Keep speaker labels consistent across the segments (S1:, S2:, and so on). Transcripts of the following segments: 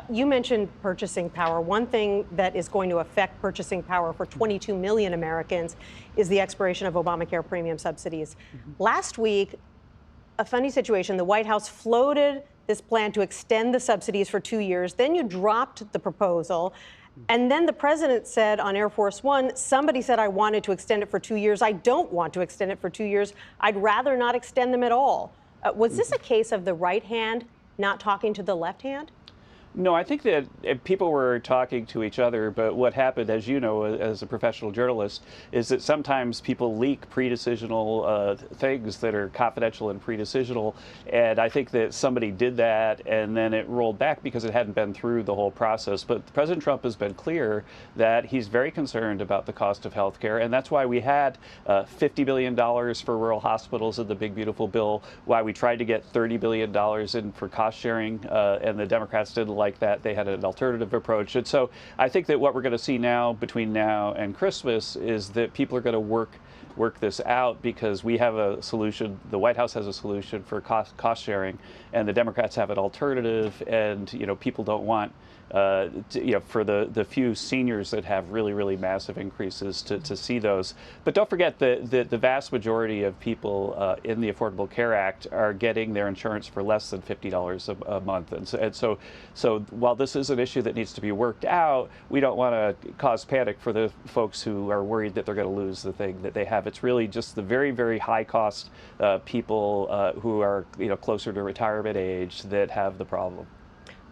S1: You mentioned purchasing power. One thing that is going to affect purchasing power for 22 million Americans is the expiration of Obamacare premium subsidies. Last week, a funny situation. The White House floated this plan to extend the subsidies for 2 years. Then you dropped the proposal. And then the president said on Air Force One, somebody said I wanted to extend it for 2 years. I don't want to extend it for 2 years. I'd rather not extend them at all. Was this a case of the right hand not talking to the left hand?
S2: No, I think that people were talking to each other, but what happened, as you know, as a professional journalist, is that sometimes people leak pre-decisional things that are confidential and pre-decisional, and I think that somebody did that, and then it rolled back because it hadn't been through the whole process. But President Trump has been clear that he's very concerned about the cost of health care, and that's why we had $50 billion for rural hospitals in the big, beautiful bill, why we tried to get $30 billion in for cost sharing, and the Democrats didn't like that. They had an alternative approach. And so I think that what we're going to see now between now and Christmas is that people are going to work this out, because we have a solution. The White House has a solution for cost sharing, and the Democrats have an alternative. And people don't want for the few seniors that have really massive increases to see those. But don't forget that the vast majority of people in the Affordable Care Act are getting their insurance for less than $50 a month. And so while this is an issue that needs to be worked out, we don't want to cause panic for the folks who are worried that they're going to lose the thing that they have. It's really just the very high cost people who are closer to retirement age that have the problem.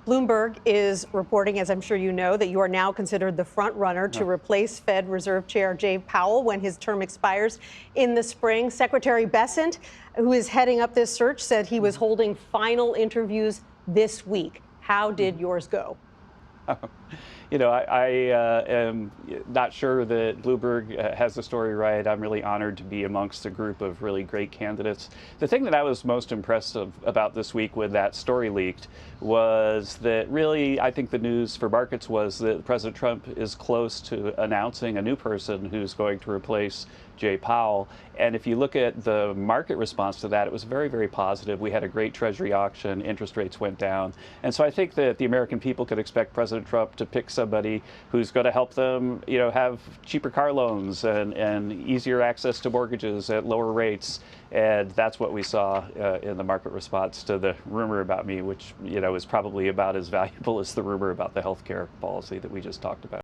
S1: Bloomberg is reporting, as I'm sure you know, that you are now considered the front runner to replace Fed Reserve Chair Jay Powell when his term expires in the spring. Secretary Bessent, who is heading up this search, said he was holding final interviews this week. How did yours go?
S2: I am not sure that Bloomberg has the story right. I'm really honored to be amongst a group of really great candidates. The thing that I was most impressed about this week when that story leaked was that really, I think the news for markets was that President Trump is close to announcing a new person who's going to replace Jay Powell. And if you look at the market response to that, it was very positive. We had a great Treasury auction, interest rates went down. And so I think that the American people could expect President Trump to pick somebody who's going to help them, have cheaper car loans and easier access to mortgages at lower rates. And that's what we saw in the market response to the rumor about me, which, is probably about as valuable as the rumor about the health care policy that we just talked about.